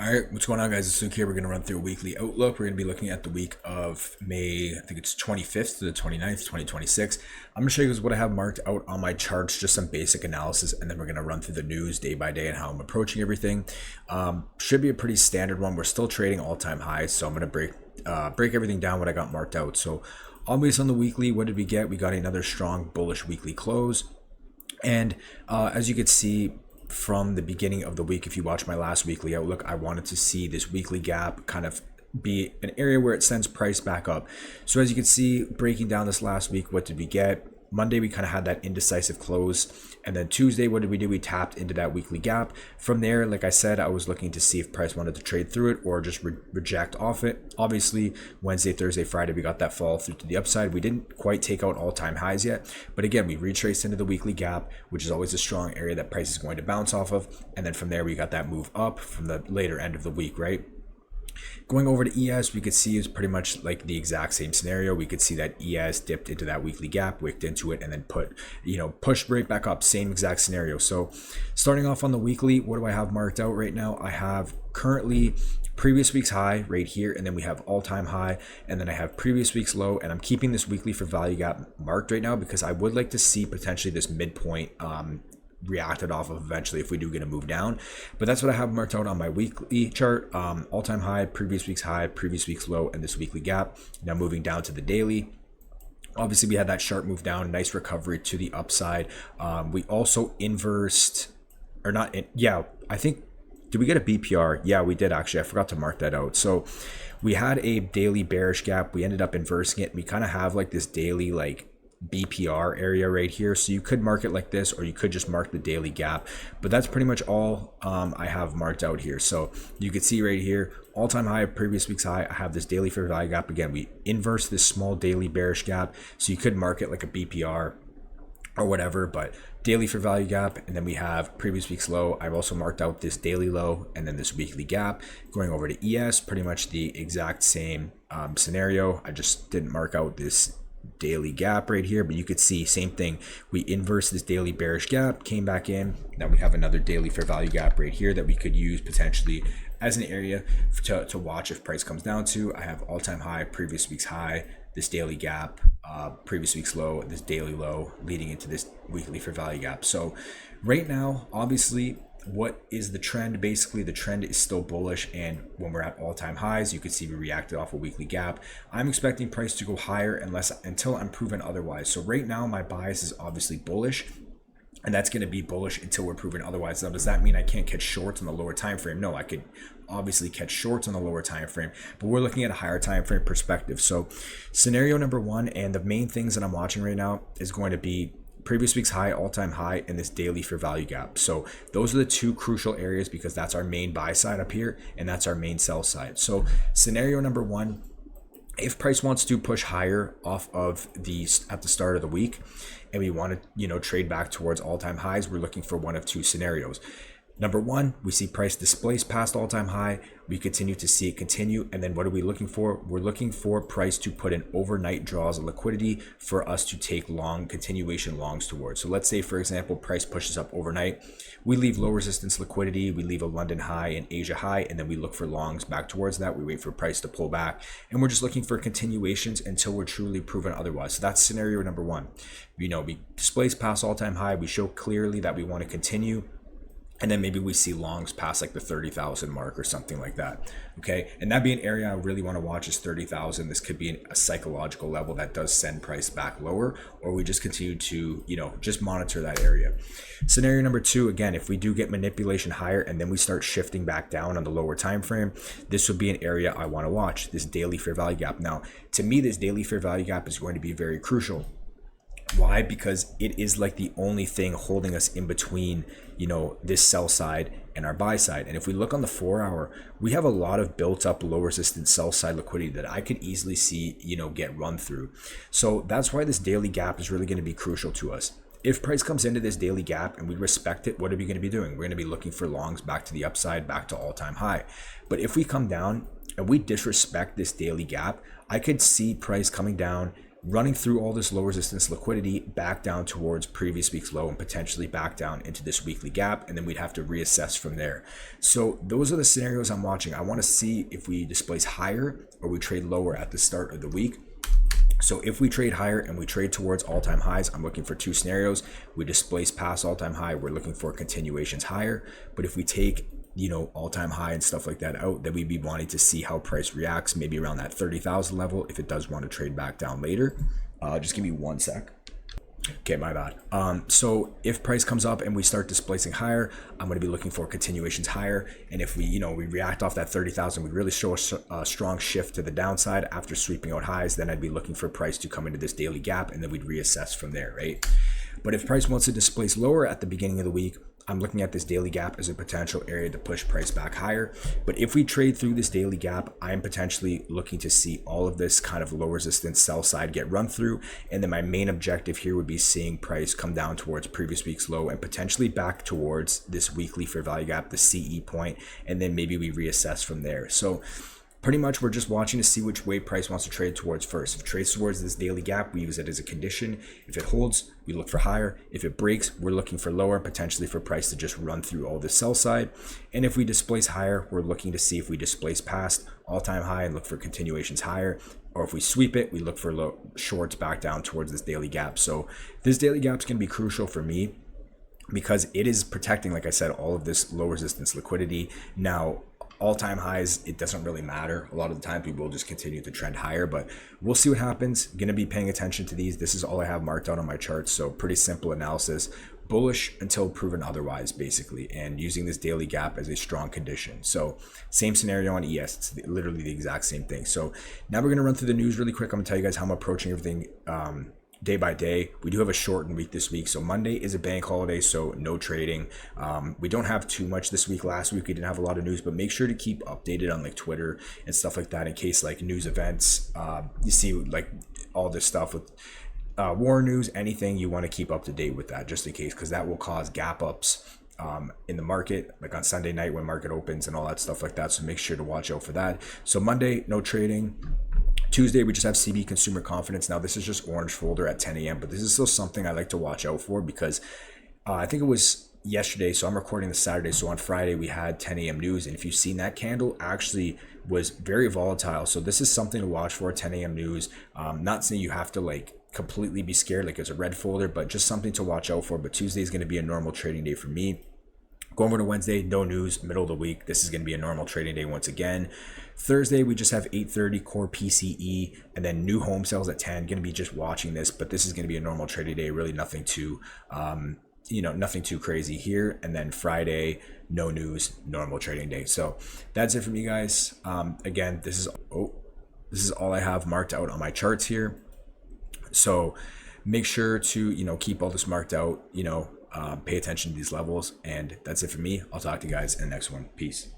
All right, what's going on, guys? It's Luke here. We're going to run through a weekly outlook. We're going to be looking at the week of May, I think it's 25th to the 29th, 2026. I'm going to show you guys what I have marked out on my charts, just some basic analysis, and then we're going to run through the news day by day and how I'm approaching everything. Should be a pretty standard one. We're still trading all-time highs, so I'm going to break everything down what I got marked out. So always on the weekly, what did we get? We got another strong bullish weekly close. And as you could see, from the beginning of the week, if you watch my last weekly outlook, I wanted to see this weekly gap kind of be an area where it sends price back up. So as you can see, breaking down this last week, what did we get? Monday, we kind of had that indecisive close. And then Tuesday, what did we do? We tapped into that weekly gap. From there, like I said, I was looking to see if price wanted to trade through it or just reject off it. Obviously, Wednesday, Thursday, Friday, we got that fall through to the upside. We didn't quite take out all-time highs yet. But again, we retraced into the weekly gap, which is always a strong area that price is going to bounce off of. And then from there, we got that move up from the later end of the week, right? Going over to ES, we could see is pretty much like the exact same scenario. We could see that ES dipped into that weekly gap, wicked into it, and then pushed right back up. Same exact scenario. So starting off on the weekly, what do I have marked out right now? I have currently previous week's high right here, and then we have all-time high, and then I have previous week's low, and I'm keeping this weekly for value gap marked right now because I would like to see potentially this midpoint reacted off of eventually if we do get a move down. But that's what I have marked out on my weekly chart. All-time high, previous week's low, and this weekly gap. Now moving down to the daily. Obviously, we had that sharp move down, nice recovery to the upside. We also inversed, or not, I think, did we get a BPR? Yeah, we did actually. I forgot to mark that out. So we had a daily bearish gap. We ended up inversing it. We kind of have like this daily BPR area right here, so you could mark it like this, or you could just mark the daily gap, but that's pretty much all I have marked out here. So you can see right here, all-time high, previous week's high. I have this daily fair value gap. Again, we inverse this small daily bearish gap, so you could mark it like a BPR or whatever, but daily fair value gap. And then we have previous week's low. I've also marked out this daily low and then this weekly gap. Going over to ES, pretty much the exact same scenario. I just didn't mark out this daily gap right here, but you could see same thing. We inverse this daily bearish gap, came back in. Now we have another daily fair value gap right here that we could use potentially as an area to watch if price comes down to. I have all-time high, previous week's high, this daily gap, previous week's low, this daily low leading into this weekly fair value gap. So right now, obviously, what is the trend? Basically, the trend is still bullish, and when we're at all-time highs, you can see we reacted off a weekly gap. I'm expecting price to go higher until I'm proven otherwise. So right now, my bias is obviously bullish, and that's going to be bullish until we're proven otherwise. Now, does that mean I can't catch shorts on the lower time frame? No, I could obviously catch shorts on the lower time frame, but we're looking at a higher time frame perspective. So scenario number one, and the main things that I'm watching right now, is going to be previous week's high, all-time high, and this daily fair value gap. So those are the two crucial areas because that's our main buy side up here and that's our main sell side. So scenario number one, if price wants to push higher off of at the start of the week and we want to trade back towards all-time highs, we're looking for one of two scenarios. Number one, we see price displace past all-time high. We continue to see it continue. And then what are we looking for? We're looking for price to put in overnight draws of liquidity for us to take continuation longs towards. So let's say, for example, price pushes up overnight. We leave low resistance liquidity. We leave a London high and Asia high, and then we look for longs back towards that. We wait for price to pull back, and we're just looking for continuations until we're truly proven otherwise. So that's scenario number one. We displace past all-time high. We show clearly that we want to continue. And then maybe we see longs past like the 30,000 mark or something like that. Okay. And that'd be an area I really want to watch is 30,000. This could be a psychological level that does send price back lower, or we just continue to, just monitor that area. Scenario number two, again, if we do get manipulation higher and then we start shifting back down on the lower time frame, this would be an area I want to watch, this daily fair value gap. Now, to me, this daily fair value gap is going to be very crucial. Why? Because it is like the only thing holding us in between, this sell side and our buy side. And if we look on the 4 hour, we have a lot of built up low resistance sell side liquidity that I could easily see, get run through. So that's why this daily gap is really going to be crucial to us. If price comes into this daily gap and we respect it, what are we going to be doing? We're going to be looking for longs back to the upside, back to all-time high. But if we come down and we disrespect this daily gap, I could see price coming down, running through all this low resistance liquidity back down towards previous week's low and potentially back down into this weekly gap, and then we'd have to reassess from there. So those are the scenarios I'm watching. I want to see if we displace higher or we trade lower at the start of the week. So if we trade higher and we trade towards all-time highs, I'm looking for two scenarios. We displace past all-time high, we're looking for continuations higher. But if we take, all-time high and stuff like that out, then we'd be wanting to see how price reacts, maybe around that 30,000 level if it does want to trade back down later. Just give me one sec. Okay, my bad. So if price comes up and we start displacing higher, I'm going to be looking for continuations higher. And if we, we react off that 30,000, we really show a strong shift to the downside after sweeping out highs, then I'd be looking for price to come into this daily gap, and then we'd reassess from there, right? But if price wants to displace lower at the beginning of the week, I'm looking at this daily gap as a potential area to push price back higher. But if we trade through this daily gap, I'm potentially looking to see all of this kind of low resistance sell side get run through. And then my main objective here would be seeing price come down towards previous week's low and potentially back towards this weekly fair value gap, the CE point, and then maybe we reassess from there. So pretty much we're just watching to see which way price wants to trade towards first. If it trades towards this daily gap, we use it as a condition. If it holds, we look for higher. If it breaks, we're looking for lower, potentially for price to just run through all the sell side. And if we displace higher, we're looking to see if we displace past all-time high and look for continuations higher. Or if we sweep it, we look for low shorts back down towards this daily gap. So this daily gap is going to be crucial for me because it is protecting, like I said, all of this low resistance liquidity. Now, all-time highs, it doesn't really matter. A lot of the time people will just continue to trend higher, but we'll see what happens. Gonna be paying attention to these. This is all I have marked out on my charts, so pretty simple analysis. Bullish until proven otherwise, basically, and using this daily gap as a strong condition. So same scenario on ES, it's literally the exact same thing. So now we're gonna run through the news really quick. I'm gonna tell you guys how I'm approaching everything day by day. We do have a shortened week this week, so Monday is a bank holiday, so no trading. We don't have too much this week. Last week we didn't have a lot of news, but make sure to keep updated on like Twitter and stuff like that in case like news events, you see like all this stuff with war news, anything, you want to keep up to date with that just in case, because that will cause gap ups in the market, like on Sunday night when market opens and all that stuff like that. So make sure to watch out for that. So Monday, no trading. Tuesday, we just have CB consumer confidence. Now, this is just orange folder at 10 a.m., but this is still something I like to watch out for because I think it was yesterday. So I'm recording this Saturday. So on Friday, we had 10 a.m. news. And if you've seen that candle, actually was very volatile. So this is something to watch for, 10 a.m. news. Not saying you have to like completely be scared like it's a red folder, but just something to watch out for. But Tuesday is going to be a normal trading day for me. Going over to Wednesday, no news, middle of the week. This is going to be a normal trading day once again. Thursday, we just have 8:30 core PCE and then new home sales at 10. Going to be just watching this, but this is going to be a normal trading day. Really nothing too, nothing too crazy here. And then Friday, no news, normal trading day. So that's it from you guys. Again, this is all I have marked out on my charts here. So make sure to, keep all this marked out, pay attention to these levels. And that's it for me. I'll talk to you guys in the next one. Peace.